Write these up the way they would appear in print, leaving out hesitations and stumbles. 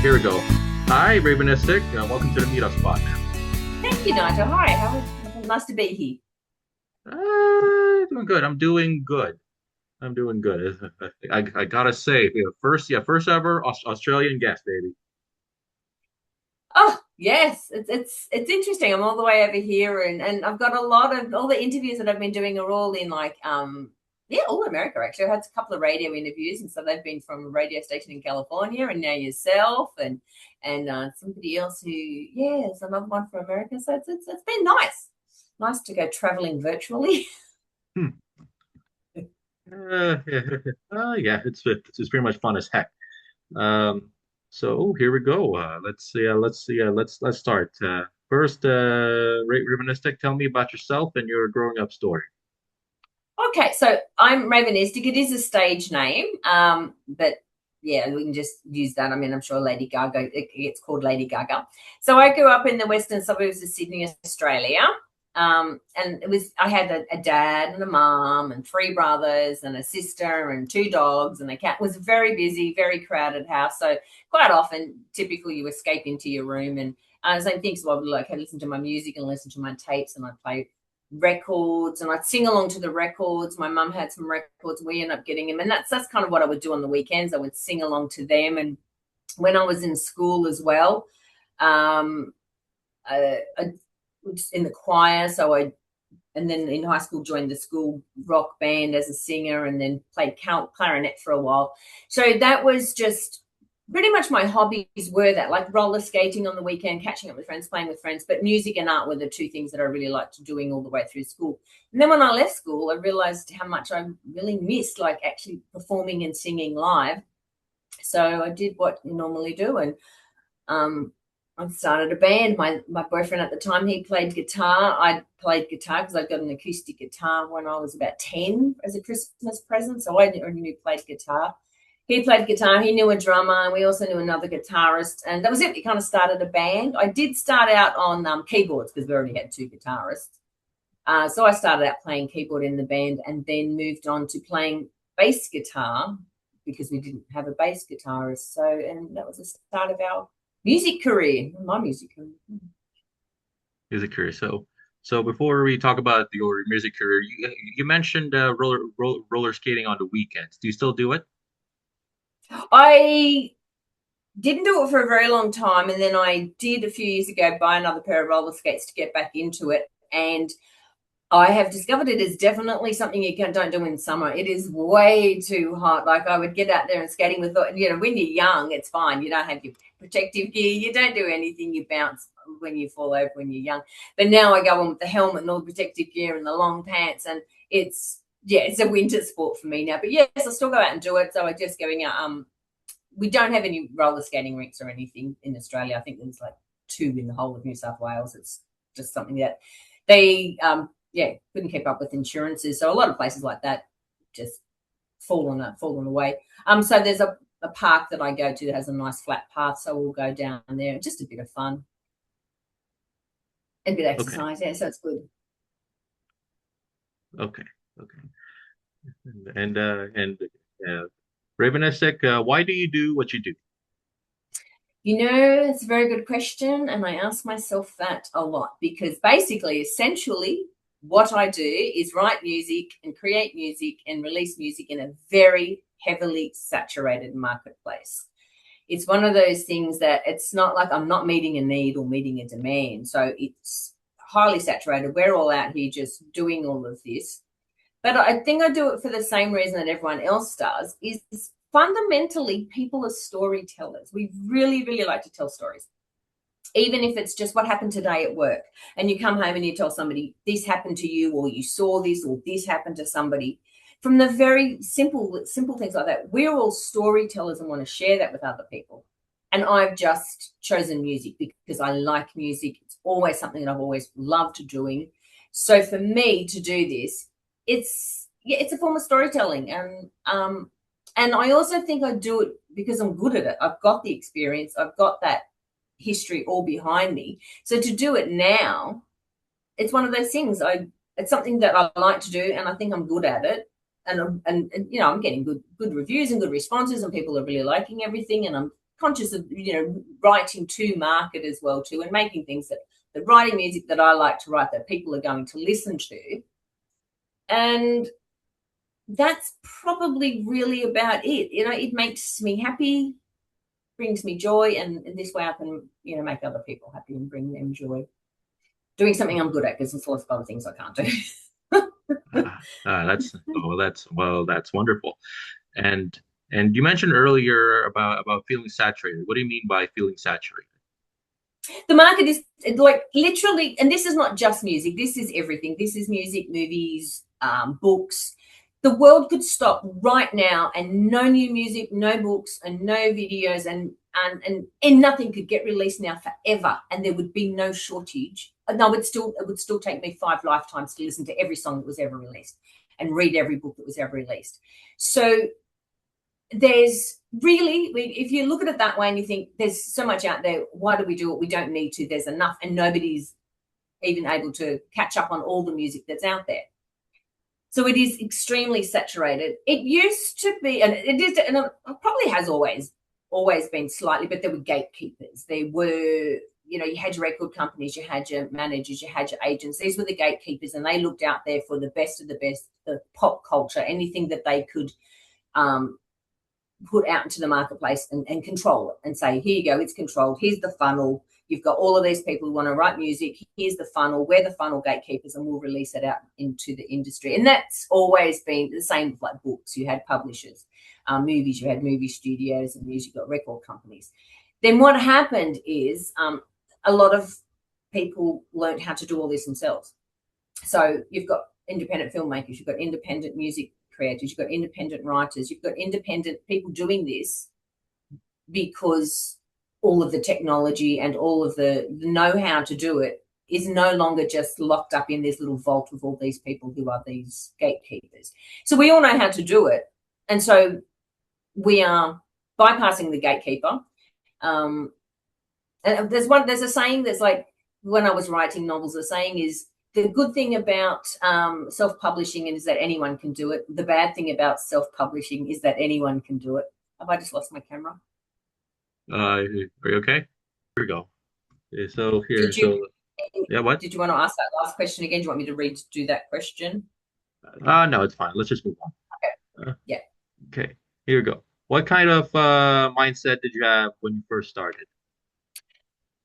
Here we go. Hi, Ravenistic. Welcome to the Meetup Spot. Thank you, Nigel. Hi, nice to be here. Doing good. I'm doing good. I'm doing good. I gotta say, first ever Australian guest, baby. Oh, yes, it's interesting. I'm all the way over here, and I've got a lot of all the interviews that I've been doing are all in yeah, all America actually. I had a couple of radio interviews, and so they've been from a radio station in California, and now yourself, and somebody else who it's another one from America. So it's been nice to go traveling virtually. Hmm. Yeah, yeah, it's pretty much fun as heck. Um, so here we go. Let's start. First, Ravenistic, tell me about yourself and your growing up story. Okay, so I'm Ravenistic. It is a stage name, but yeah, we can just use that. I mean, I'm sure Lady Gaga, it gets called Lady Gaga. So I grew up in the western suburbs of Sydney, Australia. And I had a dad and a mom and three brothers and a sister and two dogs and a cat. It was a very busy, very crowded house. So quite often, typically you escape into your room and same thing. So I would listen to my music and listen to my tapes and I'd play records and I'd sing along to the records. My mum had some records. We ended up getting them. And that's kind of what I would do on the weekends. I would sing along to them. And when I was in school as well, I was in the choir. And then in high school joined the school rock band as a singer and then played clarinet for a while. So that was just pretty much my hobbies were that, like roller skating on the weekend, catching up with friends, playing with friends. But music and art were the two things that I really liked doing all the way through school. And then when I left school, I realized how much I really missed like actually performing and singing live. So I did what you normally do, and um, I started a band. My boyfriend at the time, he played guitar. I played guitar because I got an acoustic guitar when I was about 10 as a Christmas present. So I already knew played guitar. He played guitar. He knew a drummer, and we also knew another guitarist. And that was it. We kind of started a band. I did start out on keyboards because we already had two guitarists. So I started out playing keyboard in the band and then moved on to playing bass guitar because we didn't have a bass guitarist. So, and that was the start of our music career, my music career. Music career. So before we talk about your music career, you mentioned roller skating on the weekends. Do you still do it? I didn't do it for a very long time, and then I did a few years ago buy another pair of roller skates to get back into it. And I have discovered it is definitely something don't do in summer. It is way too hot. Like I would get out there and skating with, when you're young, it's fine. You don't have your protective gear. You don't do anything. You bounce when you fall over when you're young. But now I go on with the helmet and all the protective gear and the long pants, and it's a winter sport for me now. But yes, I still go out and do it. So I'm just going out. We don't have any roller skating rinks or anything in Australia. I think there's like two in the whole of New South Wales. It's just something that they couldn't keep up with insurances. So a lot of places like that just fallen away. So there's a park that I go to that has a nice flat path, so we'll go down there. Just a bit of fun, a bit of Okay, exercise. Yeah, so it's good. okay, okay. And uh, Ravenistic, why do you do what you do? It's a very good question. And I ask myself that a lot because basically, essentially, what I do is write music and create music and release music in a very heavily saturated marketplace. It's one of those things that it's not like I'm not meeting a need or meeting a demand. So it's highly saturated. We're all out here just doing all of this. But I think I do it for the same reason that everyone else does is fundamentally people are storytellers. We really, really like to tell stories. Even if it's just what happened today at work and you come home and you tell somebody this happened to you or you saw this or this happened to somebody, from the very simple things like that, we're all storytellers and want to share that with other people. And I've just chosen music because I like music. It's always something that I've always loved doing. So for me to do this, it's a form of storytelling. And I also think I do it because I'm good at it. I've got the experience, I've got that history all behind me. So to do it now, it's one of those things. It's something that I like to do, and I think I'm good at it. And I'm getting good reviews and good responses, and people are really liking everything. And I'm conscious of, writing to market as well too, and making things that writing music that I like to write that people are going to listen to. And that's probably really about it. It makes me happy, brings me joy, and this way I can, make other people happy and bring them joy. Doing something I'm good at, because there's lots of other things I can't do. That's wonderful. And and you mentioned earlier about feeling saturated. What do you mean by feeling saturated? The market is like literally, and this is not just music, this is everything. This is music, movies, books. The world could stop right now, and no new music, no books, and no videos, and nothing could get released now forever, and there would be no shortage. No, it would still take me 5 lifetimes to listen to every song that was ever released and read every book that was ever released. So there's really, if you look at it that way and you think there's so much out there, why do we do it? We don't need to. There's enough, and nobody's even able to catch up on all the music that's out there. So it is extremely saturated. It used to be, and it is, and it probably has always been slightly, but there were gatekeepers. There were, you had your record companies, you had your managers, you had your agents. These were the gatekeepers, and they looked out there for the best of the best, the pop culture, anything that they could put out into the marketplace and control it and say, here you go, it's controlled. Here's the funnel. You've got all of these people who want to write music. Here's the funnel. We're the funnel gatekeepers, and we'll release it out into the industry. And that's always been the same with like books. You had publishers, movies, you had movie studios, and music, you got record companies. Then what happened is a lot of people learned how to do all this themselves. So you've got independent filmmakers, you've got independent music creators, you've got independent writers, you've got independent people doing this because all of the technology and all of the know-how to do it is no longer just locked up in this little vault with all these people who are these gatekeepers. So we all know how to do it. And so we are bypassing the gatekeeper. And there's a saying that's like, when I was writing novels, the saying is, the good thing about self-publishing is that anyone can do it. The bad thing about self-publishing is that anyone can do it. Have I just lost my camera? Are you okay? Here we go. So here, Did you so yeah, what? did you want to ask that last question again? Do you want me to do that question? No, it's fine. Let's just move on. Yeah. Okay, here we go. What kind of mindset did you have when you first started?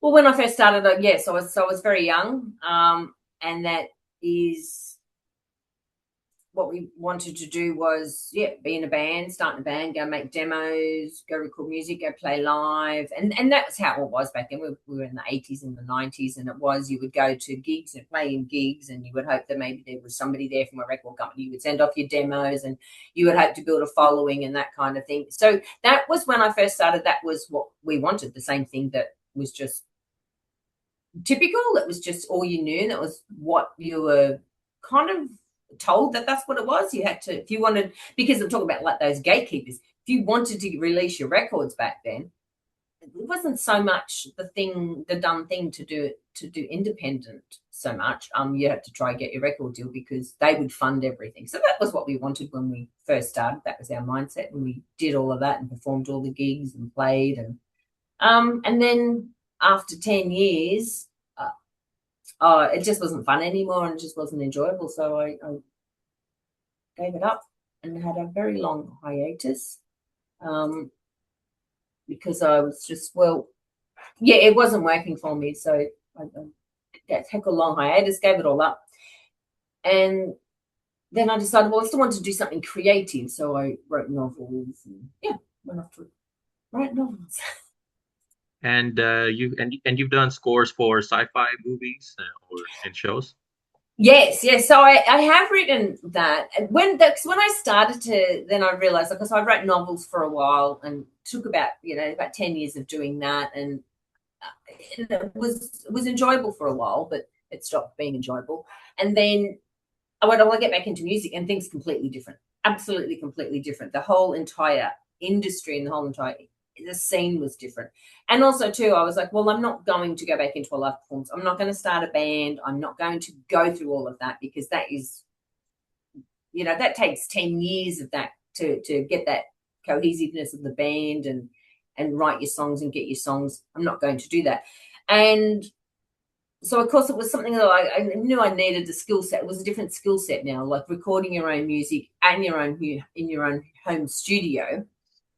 Well, when I first started, yes, I was very young, and that is what we wanted to do was, be in a band, start in a band, go make demos, go record music, go play live. And that was how it was back then. We were in the 80s and the 90s, and it was, you would go to gigs and play in gigs, and you would hope that maybe there was somebody there from a record company. You would send off your demos, and you would hope to build a following and that kind of thing. So that was when I first started. That was what we wanted, the same thing that was just typical. That was just all you knew. That was what you were kind of told, that's what it was. You had to, if you wanted, because I'm talking about like those gatekeepers, if you wanted to release your records back then, it wasn't so much the dumb thing to do independent so much. You had to try and get your record deal because they would fund everything. So that was what we wanted when we first started. That was our mindset, and we did all of that and performed all the gigs and played, and then after 10 years, it just wasn't fun anymore, and it just wasn't enjoyable. So I gave it up and had a very long hiatus, because I was just, it wasn't working for me. So I took a long hiatus, gave it all up. And then I decided, I still wanted to do something creative. So I wrote novels, and went off to write novels. And you've done scores for sci-fi movies or and shows. Yes. So I have written that. When I started to, then I realized, because I wrote novels for a while and took about 10 years of doing that, and it was enjoyable for a while, but it stopped being enjoyable. And then I went, I want to get back into music, and things completely different, absolutely completely different. The whole entire industry and the scene was different. And also too, I was like, I'm not going to go back into a live performance. I'm not going to start a band. I'm not going to go through all of that, because that is, that takes 10 years of that to get that cohesiveness of the band. And and write your songs and get your songs. I'm not going to do that. And so of course it was something that I knew I needed a skill set. It was a different skill set now, like recording your own music and in your own home studio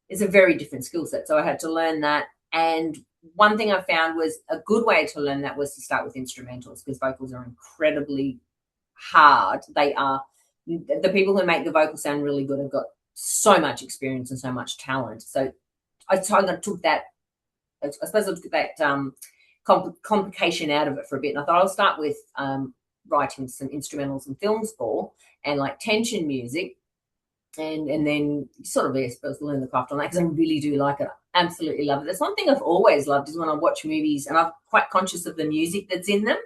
is a very different skill set. So I had to learn that. And one thing I found was a good way to learn that was to start with instrumentals, because vocals are incredibly hard. They are, the people who make the vocals sound really good have got so much experience and so much talent. So I kind of took that, I suppose I took that complication out of it for a bit. And I thought I'll start with writing some instrumentals and film score and like tension music, and then sort of, I suppose, learn the craft on that, because I really do like it. I absolutely love it. That's one thing I've always loved, is when I watch movies and I'm quite conscious of the music that's in them.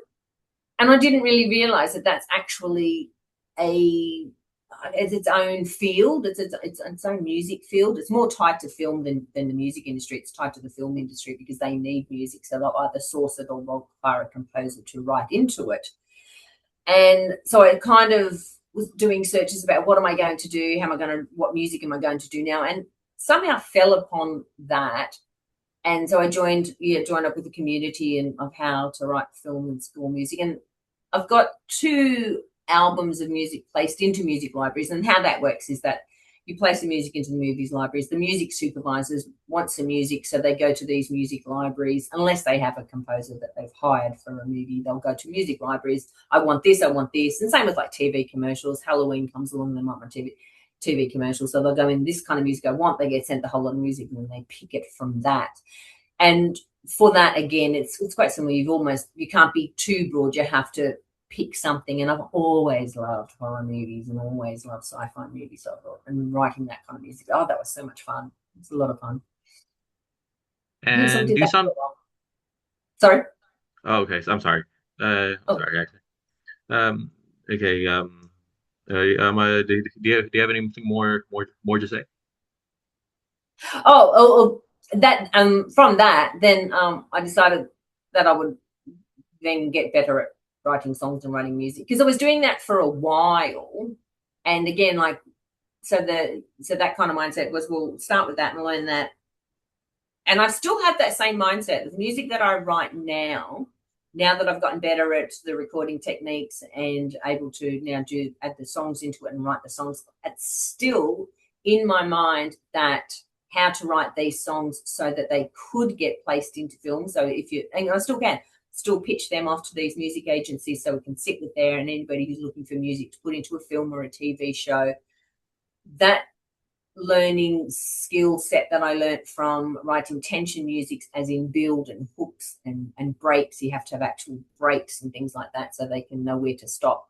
And I didn't really realize that that's actually it's its own field. It's its own music field. It's more tied to film than the music industry. It's tied to the film industry because they need music, so they'll either source it or they'll hire a composer to write into it. And so I kind of was doing searches about what am I going to do, what music am I going to do now, and somehow fell upon that. And so I joined up with the community and of how to write film and score music. And I've got 2 albums of music placed into music libraries. And how that works is that you place the music into the movies libraries. The music supervisors want some music, so they go to these music libraries. Unless they have a composer that they've hired for a movie, they'll go to music libraries. I want this. And same with like TV commercials. Halloween comes along, they might want TV commercials. So they'll go in, this kind of music I want. They get sent the whole lot of music, and then they pick it from that. And for that, again, it's quite similar. You can't be too broad. You have to pick something. And I've always loved horror movies and always loved sci-fi movies. So I thought, and writing that kind of music, that was so much fun. It's a lot of fun. So we And did do you that for sound a while. Sorry. oh, okay, so I'm sorry. I'm Oh, sorry, actually. Um, okay. Do you have anything more to say? that from that, then I decided that I would then get better at writing songs and writing music, because I was doing that for a while. And again, like, so that kind of mindset was, we'll start with that and learn that. And I still have that same mindset. The music that I write now that I've gotten better at the recording techniques and able to now add the songs into it and write the songs, it's still in my mind that how to write these songs so that they could get placed into film. So and I still can pitch them off to these music agencies, so we can sit with there, and anybody who's looking for music to put into a film or a TV show. That learning skill set that I learnt from writing tension music, as in build and hooks and breaks. You have to have actual breaks and things like that, so they can know where to stop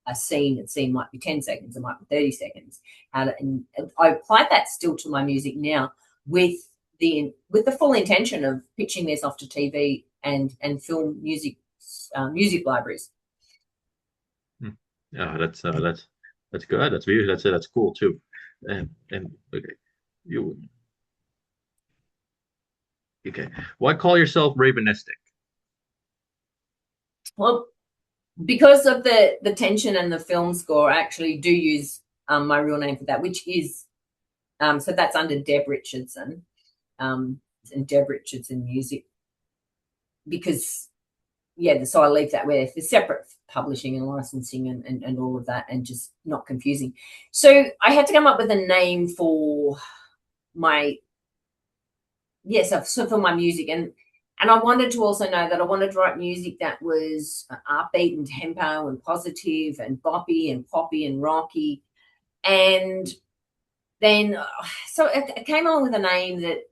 a scene. A scene might be 10 seconds, it might be 30 seconds. And I applied that still to my music now, with the full intention of pitching this off to TV and film music libraries. Yeah, that's good. That's really that's cool too. And okay, you okay. Why call yourself Ravenistic? Well, because of the tension and the film score, I actually do use my real name for that, which is so that's under Deb Richardson, and Deb Richardson Music, because so I leave that where the separate publishing and licensing and all of that, and just not confusing. So I had to come up with a name for my so for my music, and I wanted to also know that I wanted to write music that was upbeat and tempo and positive and boppy and poppy and rocky. And then so it came along with a name that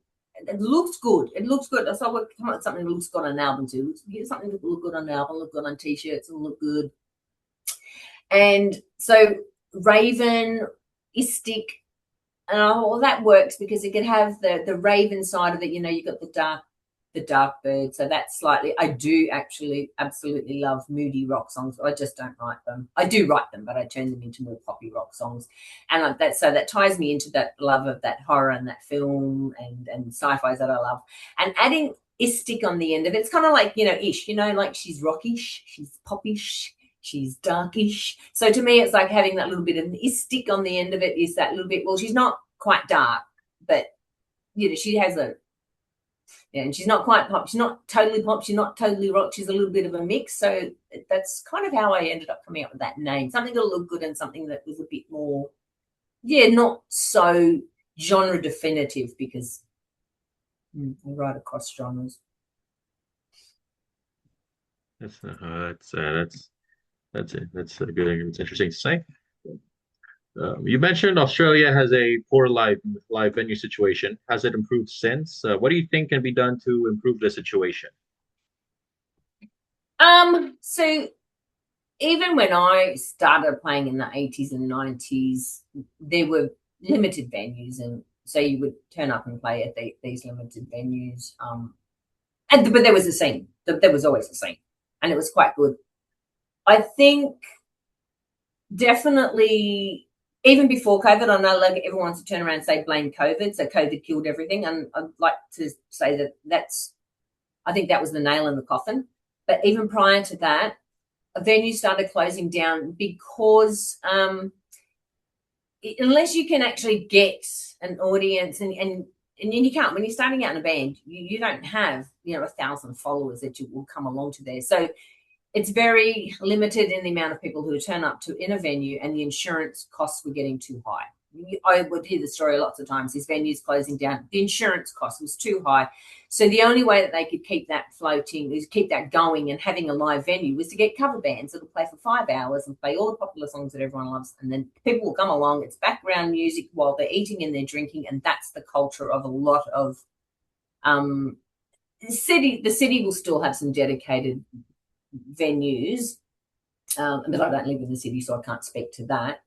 it looks good. It looks good. So I would come up with something that looks good on an album too. Something that look good on an album, look good on t-shirts, and look good. And so Ravenistic, and well, that works because it could have the raven side of it. You've got the dark bird. So that's slightly. I do actually absolutely love moody rock songs. I just don't write them. I do write them, but I turn them into more poppy rock songs. And that ties me into that love of that horror and that film and sci-fi that I love. And adding istic on the end of it, it's kind of like, ish, like she's rockish, she's poppish, she's darkish. So to me, it's like having that little bit of an istic on the end of it, is that little bit, well, she's not quite dark, but she has a Yeah, and she's not quite pop. She's not totally pop. She's not totally rock. She's a little bit of a mix. So that's kind of how I ended up coming up with that name. Something that looked good and something that was a bit more, yeah, not so genre definitive because I write across genres. That's a good. It's interesting to say. You mentioned Australia has a poor live venue situation. Has it improved since? What do you think can be done to improve the situation? So even when I started playing in the 80s and 90s, there were limited venues, and so you would turn up and play at these limited venues. But there was a scene. There was always a scene, and it was quite good. I think definitely even before COVID, I know like everyone wants to turn around and say blame COVID, so COVID killed everything, and I'd like to say I think that was the nail in the coffin. But even prior to that, a venue started closing down because unless you can actually get an audience and you can't when you're starting out in a band, you don't have 1,000 followers that you will come along to there. So it's very limited in the amount of people who turn up to in a venue, and the insurance costs were getting too high. I would hear the story lots of times. These venues closing down, the insurance cost was too high. So the only way that they could keep that floating, is keep that going and having a live venue, was to get cover bands that'll play for 5 hours and play all the popular songs that everyone loves. And then people will come along. It's background music while they're eating and they're drinking. And that's the culture of a lot of the city will still have some dedicated venues, but I don't live in the city, so I can't speak to that.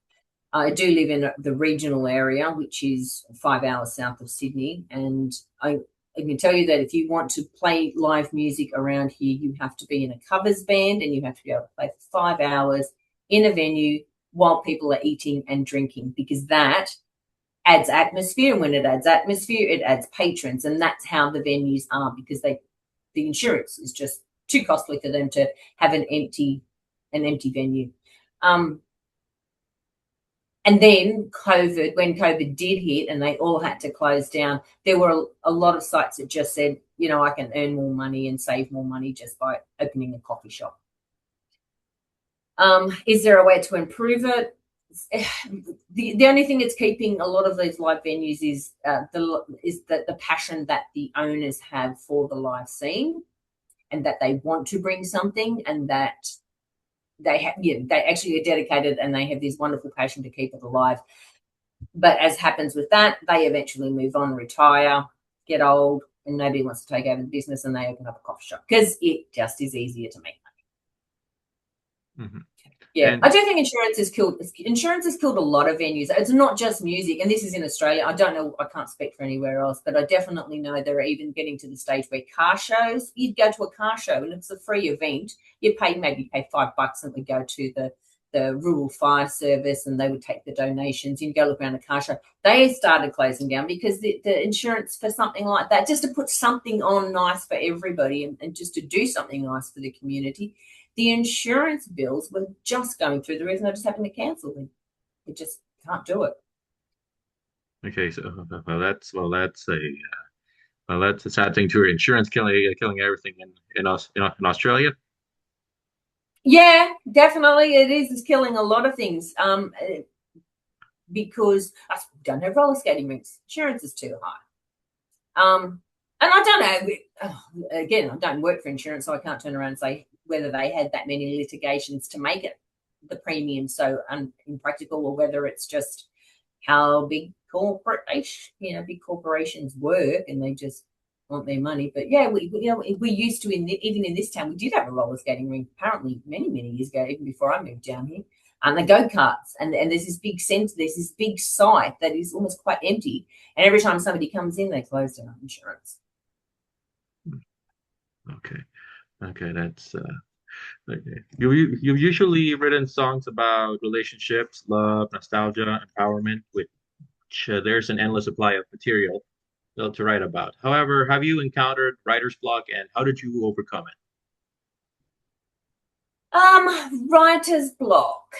I do live in the regional area, which is 5 hours south of Sydney, and I can tell you that if you want to play live music around here, you have to be in a covers band and you have to be able to play for 5 hours in a venue while people are eating and drinking, because that adds atmosphere, and when it adds atmosphere, it adds patrons, and that's how the venues are, because the insurance is just too costly for them to have an empty venue. And then when COVID did hit and they all had to close down, there were a lot of sites that just said, I can earn more money and save more money just by opening a coffee shop. Is there a way to improve it? The only thing that's keeping a lot of these live venues is the passion that the owners have for the live scene, and that they want to bring something, and that they actually are dedicated and they have this wonderful passion to keep it alive. But as happens with that, they eventually move on, retire, get old, and nobody wants to take over the business, and they open up a coffee shop because it just is easier to make money. Mm-hmm. Yeah, I do think insurance has killed a lot of venues. It's not just music, and this is in Australia. I don't know, I can't speak for anywhere else, but I definitely know they're even getting to the stage where car shows, you'd go to a car show and it's a free event. You'd maybe pay $5 and would go to the rural fire service, and they would take the donations. You'd go look around a car show. They started closing down because the insurance for something like that, just to put something on nice for everybody and just to do something nice for the community, the insurance bills were just going through the roof, and they're just having to cancel them. They just can't do it. Okay, so that's a sad thing too. Insurance killing everything in Australia. Yeah, definitely it is. It's killing a lot of things. Because I don't have roller skating rinks. Insurance is too high. And I don't know. Again, I don't work for insurance, so I can't turn around and say whether they had that many litigations to make it the premium so impractical, or whether it's just how big corporations work and they just want their money. But yeah, we used to even in this town we did have a roller skating rink apparently many years ago, even before I moved down here. And the go-karts, and there's this big centre, there's this big site that is almost quite empty. And every time somebody comes in, they close down insurance. Okay, okay, that's okay. You've usually written songs about relationships, love, nostalgia, empowerment, which there's an endless supply of material to write about. However, have you encountered writer's block, and how did you overcome it? Writer's block.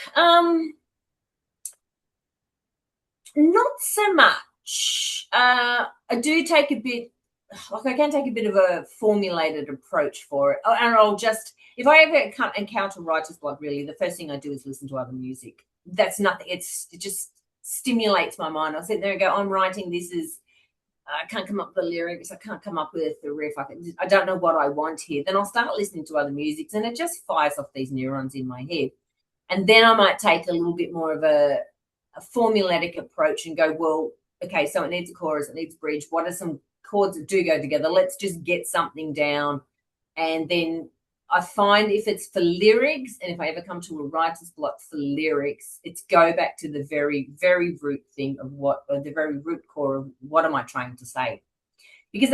Not so much. I do take a bit. like I can take a bit of a formulated approach for it, and I'll just, if I ever encounter writer's block, really, the first thing I do is listen to other music. That's nothing. It just stimulates my mind. I'll sit there and go, I'm writing. This is, I can't come up with the lyrics. I can't come up with the riff. I don't know what I want here. Then I'll start listening to other musics, and it just fires off these neurons in my head. And then I might take a little bit more of a formulaic approach and go, well, okay, so it needs a chorus, it needs a bridge. What are some chords that do go together? Let's just get something down. And then I find if it's for lyrics, and if I ever come to a writer's block for lyrics, it's go back to the very, very root thing of what, or the very root core of what am I trying to say? Because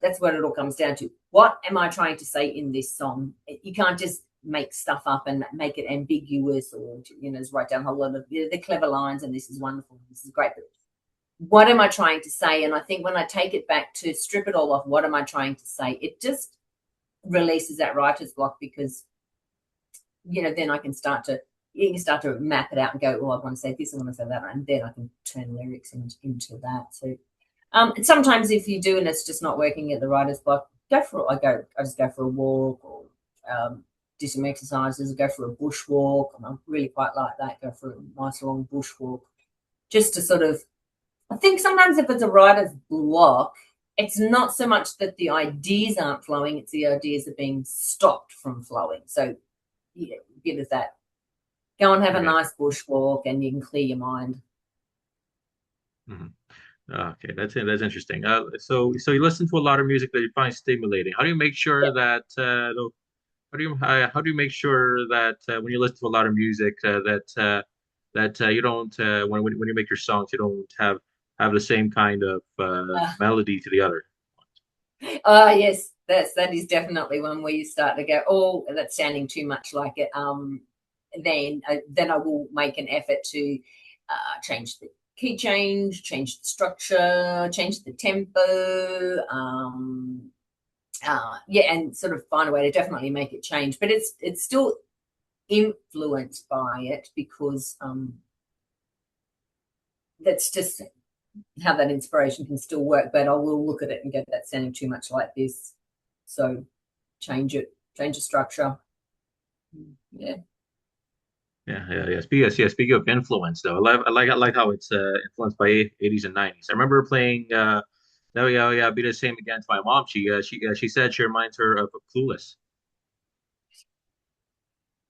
that's what it all comes down to. What am I trying to say in this song? You can't just make stuff up and make it ambiguous, or just write down a whole lot of the clever lines and this is wonderful, this is great, but what am I trying to say? And I think when I take it back to strip it all off, what am I trying to say, it just releases that writer's block, because then I can start to map it out and go, oh, I want to say this, I want to say that, and then I can turn lyrics into that. So sometimes if you do and it's just not working at the writer's block, I just go for a walk, or do some exercises, go for a bushwalk. And I really quite like that. Go for a nice long bushwalk, just to sort of, I think sometimes if it's a writer's block, it's not so much that the ideas aren't flowing, it's the ideas are being stopped from flowing. So yeah, bit of that. Go and have a nice bushwalk and you can clear your mind. Mm-hmm. Okay, that's it. That's interesting. So you listen to a lot of music that you find stimulating. How do you make sure that how do you make sure that when you listen to a lot of music that you don't when you make your songs, you don't have the same kind of melody to the other ones? Yes, that is definitely one where you start to go, oh, that's sounding too much like it. Then I will make an effort to change the key, change the structure, change the tempo. And sort of find a way to definitely make it change, but it's still influenced by it, because that's just how that inspiration can still work. But I will look at it and go, that's sounding too much like this, so change the structure. Yeah. Speaking of influence, though, I like how it's influenced by 80s and 90s. I remember playing "No Yeah Yeah Be the Same Again" to my mom. She said she reminds her of Clueless.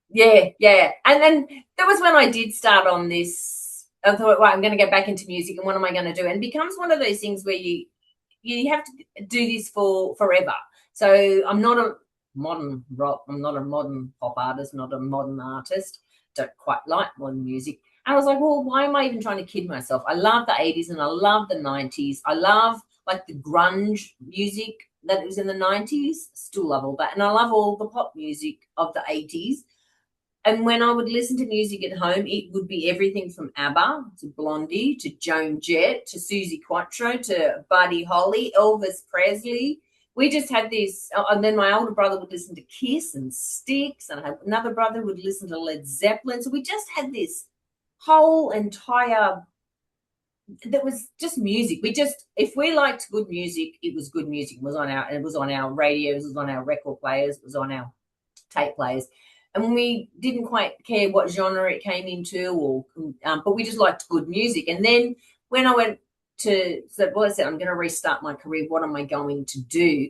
Yeah. And then that was when I did start on this. I thought, well, I'm going to go back into music, and what am I going to do? And it becomes one of those things where you have to do this for forever. So I'm not a modern rock, I'm not a modern pop artist, not a modern artist. Don't quite like modern music. And I was like, well, why am I even trying to kid myself? I love the 80s and I love the 90s. I love like the grunge music that was in the 90s. Still love all that. And I love all the pop music of the 80s. And when I would listen to music at home, it would be everything from ABBA to Blondie to Joan Jett to Susie Quattro to Buddy Holly, Elvis Presley. We just had this, and then my older brother would listen to Kiss and Styx, and I had another brother who would listen to Led Zeppelin. So we just had this whole entire, that was just music. If we liked good music, it was good music. It was on our radios, it was on our record players, it was on our tape players. And we didn't quite care what genre it came into, but we just liked good music. And then when I went to, so what I said, I'm going to restart my career, what am I going to do?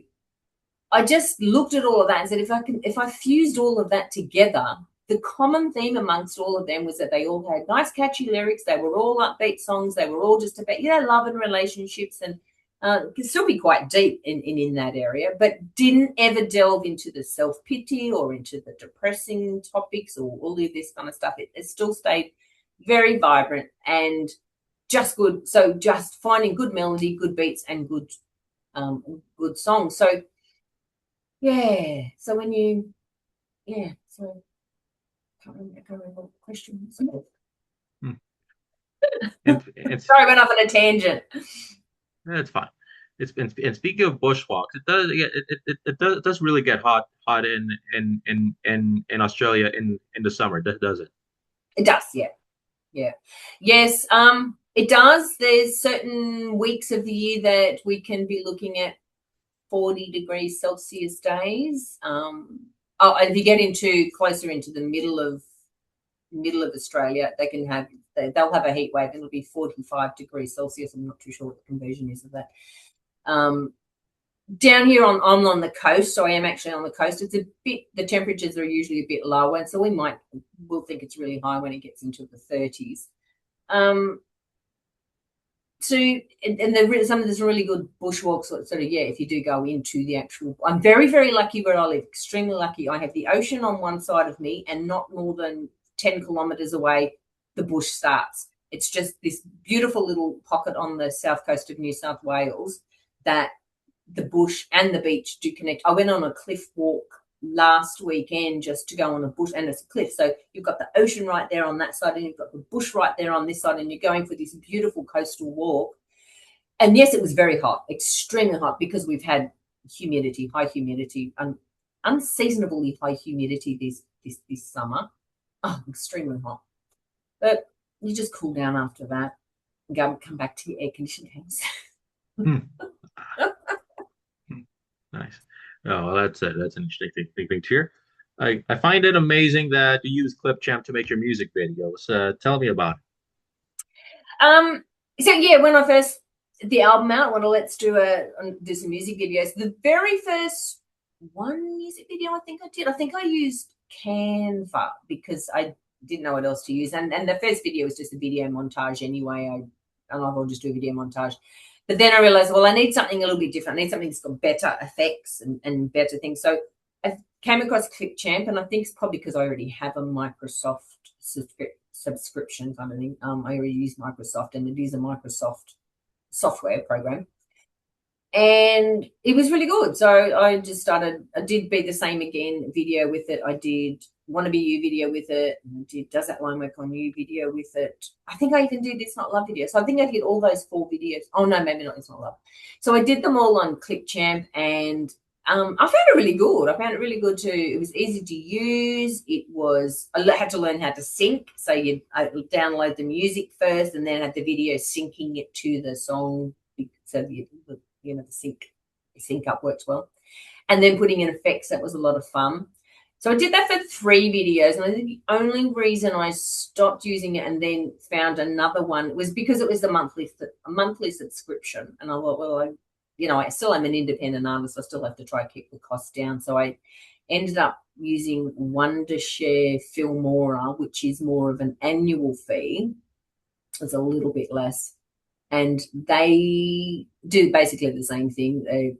I just looked at all of that and said, if I fused all of that together, the common theme amongst all of them was that they all had nice, catchy lyrics. They were all upbeat songs. They were all just about, love and relationships, and can still be quite deep in that area, but didn't ever delve into the self-pity or into the depressing topics or all of this kind of stuff. It still stayed very vibrant and just good. So just finding good melody, good beats, and good songs. So yeah. So when you so I can't remember what the question was. Hmm. It's Sorry, I went off on a tangent. It's fine. And speaking of bushwalks, it does really get hot in Australia in the summer, does it? It does, yeah. Yes, it does. There's certain weeks of the year that we can be looking at 40 degrees Celsius days. Oh, and if you get into closer into the middle of Australia, they'll have a heat wave. It'll be 45 degrees Celsius. I'm not too sure what the conversion is of that. Down here I'm on the coast, so I am actually on the coast. It's a bit, the temperatures are usually a bit lower, and so we'll think it's really high when it gets into the 30s. So, and some of this really good bushwalks, sort of, yeah, if you do go into the actual, I'm very, very lucky where I live, extremely lucky. I have the ocean on one side of me, and not more than 10 kilometres away, the bush starts. It's just this beautiful little pocket on the south coast of New South Wales that the bush and the beach do connect. I went on a cliff walk last weekend just to go on a bush, and it's a cliff, so you've got the ocean right there on that side and you've got the bush right there on this side, and you're going for this beautiful coastal walk. And yes, it was very hot, extremely hot, because we've had humidity, high humidity, unseasonably high humidity this summer. Oh, extremely hot. But you just cool down after that and come back to your air conditioned house. Hmm. Nice. Oh, well, that's an interesting thing to hear. I find it amazing that you use Clipchamp to make your music videos. Tell me about So yeah, when I first the album out, well, let's do some music videos. The very first one music video I think I used Canva because I didn't know what else to use, and the first video was just a video montage anyway. I'll just do a video montage. But then I realized, well, I need something a little bit different. I need something that's got better effects and better things. So I came across Clipchamp, and I think it's probably because I already have a Microsoft subscription kind of thing. I already use Microsoft, and it is a Microsoft software program. And it was really good. So I just started, I did Be the Same Again video with it. I did Wanna Be You video with it. I did Does That Line Work on You video with it. I think I even did It's Not Love video. So I think I did all those 4 videos. Oh no, maybe not It's Not Love. So I did them all on Clipchamp, and I found it really good. I found it really good too. It was easy to use. I had to learn how to sync. So I download the music first and then have the video syncing it to the song. So the sync up works well. And then putting in effects, that was a lot of fun. So I did that for 3 videos, and I think the only reason I stopped using it and then found another one was because it was a monthly subscription. And I thought, well, I still am an independent artist. I still have to try to keep the costs down. So I ended up using Wondershare Filmora, which is more of an annual fee. It's a little bit less. And they do basically the same thing. They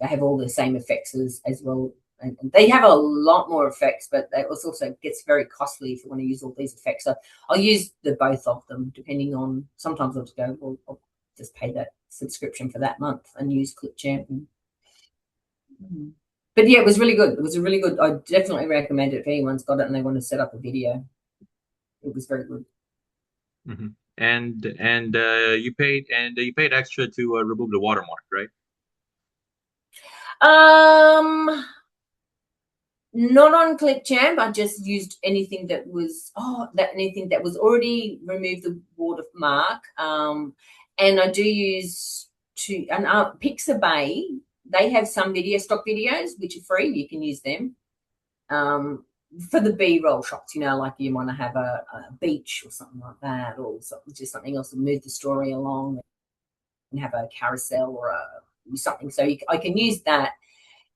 have all the same effects as well. And they have a lot more effects, but it also gets very costly if you want to use all these effects. So I'll use both of them depending on. Sometimes I'll just go, well, I'll just pay that subscription for that month and use Clipchamp. But yeah, it was really good. It was a really good. I definitely recommend it if anyone's got it and they want to set up a video. It was very good. Mm-hmm. And you paid extra to remove the watermark, right? Not on Clipchamp. I just used anything that was already removed the watermark. And I do use Pixabay. They have some stock videos which are free. You can use them for the B-roll shots. Like you want to have a beach or something like that, or just something else to move the story along, and have a carousel or something. So I can use that.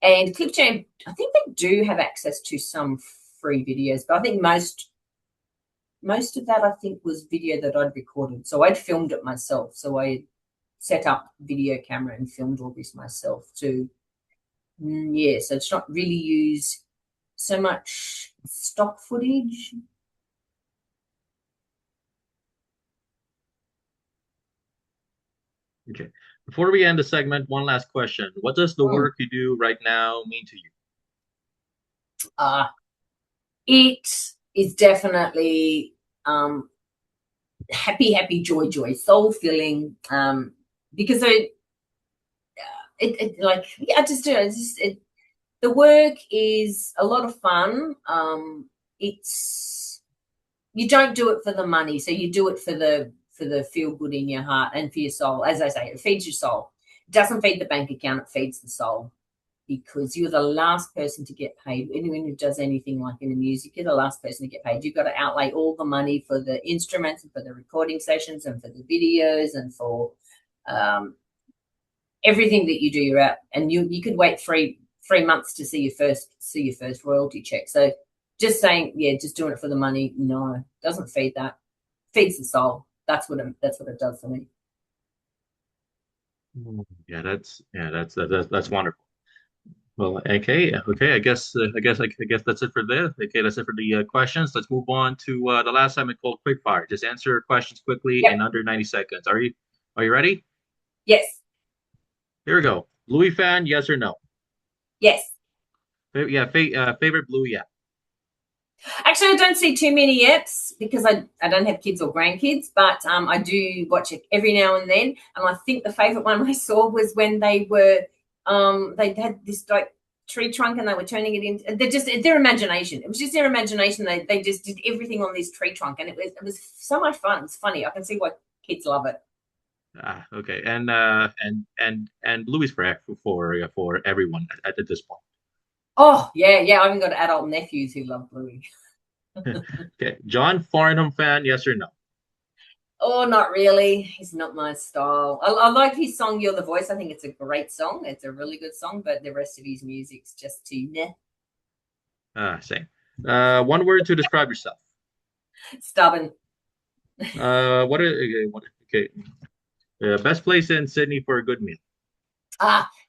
And Clipchamp, I think they do have access to some free videos, but I think most of that, I think, was video that I'd recorded. So I'd filmed it myself. So I set up video camera and filmed all this myself too. Yeah, so it's not really use so much stock footage. Okay. Before we end the segment, one last question. What does the work you do right now mean to you? It is definitely happy, joy, soul filling. Because the work is a lot of fun. You don't do it for the money, so you do it for the feel good in your heart and for your soul. As I say, it feeds your soul. It doesn't feed the bank account, it feeds the soul, because you're the last person to get paid. Anyone who does anything like in the music, you're the last person to get paid. You've got to outlay all the money for the instruments and for the recording sessions and for the videos and for everything that you do. You're out, and you could wait three months to see your first royalty check. So just saying, yeah, just doing it for the money, no, doesn't feed that. Feeds the soul. That's what it does for me. Yeah, that's wonderful. Well, okay. I guess that's it for this. Okay, that's it for the questions. Let's move on to the last segment called Quick Fire. Just answer questions quickly in Yep. under 90 seconds. Are you ready? Yes. Here we go. Louis fan, yes or no? Yes. Yeah, favorite Bluey app. Actually, I don't see too many apps because I don't have kids or grandkids, but I do watch it every now and then. And I think the favourite one I saw was when they had this like tree trunk and they were turning it into, they're just their imagination. It was just their imagination. They just did everything on this tree trunk, and it was so much fun. It's funny. I can see why kids love it. Okay, and Bluey's for everyone at this point. Oh yeah, yeah. I even got adult nephews who love Bluey. Okay, John Farnham fan, yes or no? Oh, not really. He's not my style. I like his song "You're the Voice." I think it's a great song. It's a really good song, but the rest of his music's just too nah. Same. One word to describe yourself. Stubborn. Okay. Best place in Sydney for a good meal.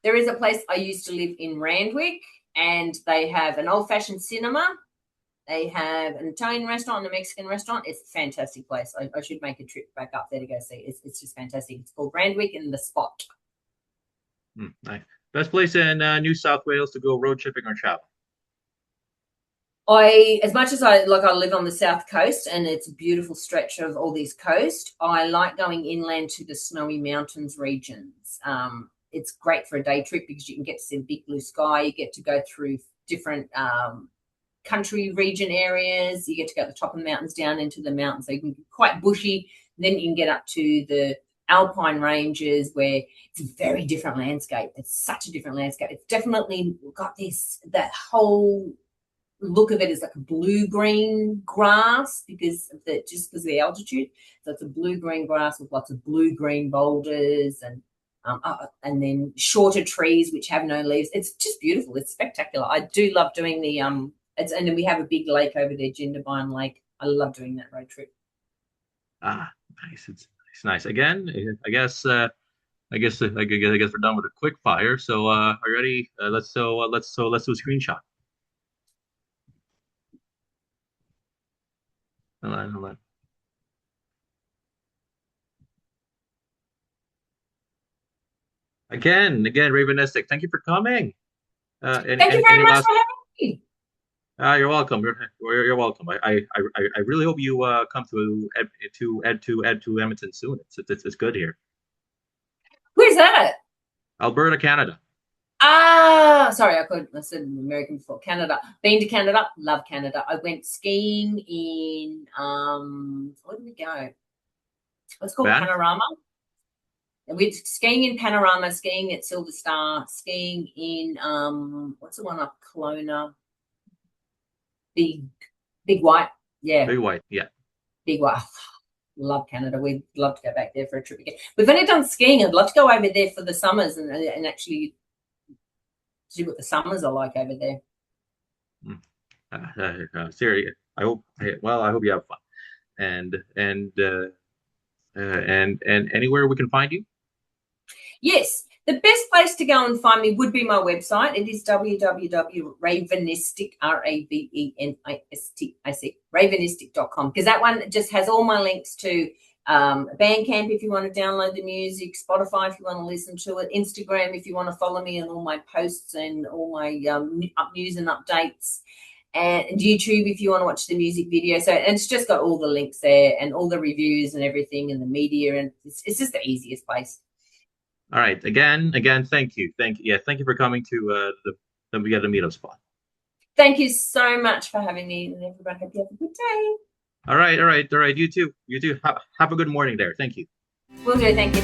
There is a place I used to live in Randwick, and they have an old-fashioned cinema. They have an Italian restaurant and a Mexican restaurant. It's a fantastic place. I should make a trip back up there to go see. It's just fantastic. It's called Randwick and the Spot. Nice. Best place in New South Wales to go road tripping or travel. As much as I live on the south coast, and it's a beautiful stretch of all this coast. I like going inland to the Snowy Mountains regions. It's great for a day trip because you can get to see the big blue sky. You get to go through different country region areas. You get to go to the top of the mountains, down into the mountains. So you can be quite bushy. Then you can get up to the alpine ranges where it's a very different landscape. It's such a different landscape. It's definitely got that whole look of it is like a blue-green grass because of the altitude. So it's a blue-green grass with lots of blue-green boulders and then shorter trees which have no leaves. It's just beautiful. It's spectacular. I do love doing and then we have a big lake over there, Jindabyne Lake. I love doing that road trip. Nice. It's nice. Again, I guess we're done with a quick fire. So, are you ready? Let's do a screenshot. Hold on. Again, Ravenistic. Thank you for coming. Thank you And very your much last. for having me. You're welcome. You're welcome. I really hope you come to Edmonton soon. It's good here. Where's that? Alberta, Canada. Sorry, I said American before. Canada. Been to Canada. Love Canada. I went skiing in where did we go? It's called Banff. Panorama. And we're skiing in Panorama, skiing at Silver Star, skiing in what's the one up Kelowna? Big White. Yeah, Big White. Yeah. Big White. Love Canada. We'd love to go back there for a trip again. We've only done skiing. I'd love to go over there for the summers and actually see what the summers are like over there. Seriously, I hope you have fun. And anywhere we can find you. Yes, the best place to go and find me would be my website. It is www.ravenistic, ravenistic.com, because that one just has all my links to Bandcamp if you want to download the music, Spotify if you want to listen to it, Instagram if you want to follow me and all my posts and all my news and updates, and YouTube if you want to watch the music video. So it's just got all the links there and all the reviews and everything and the media, and it's just the easiest place. All right. Again, thank you. Thank you for coming to the Meetup Spot. Thank you so much for having me, and everybody hope you have a good day. All right. You too. Have a good morning there. Thank you. Will do. Thank you.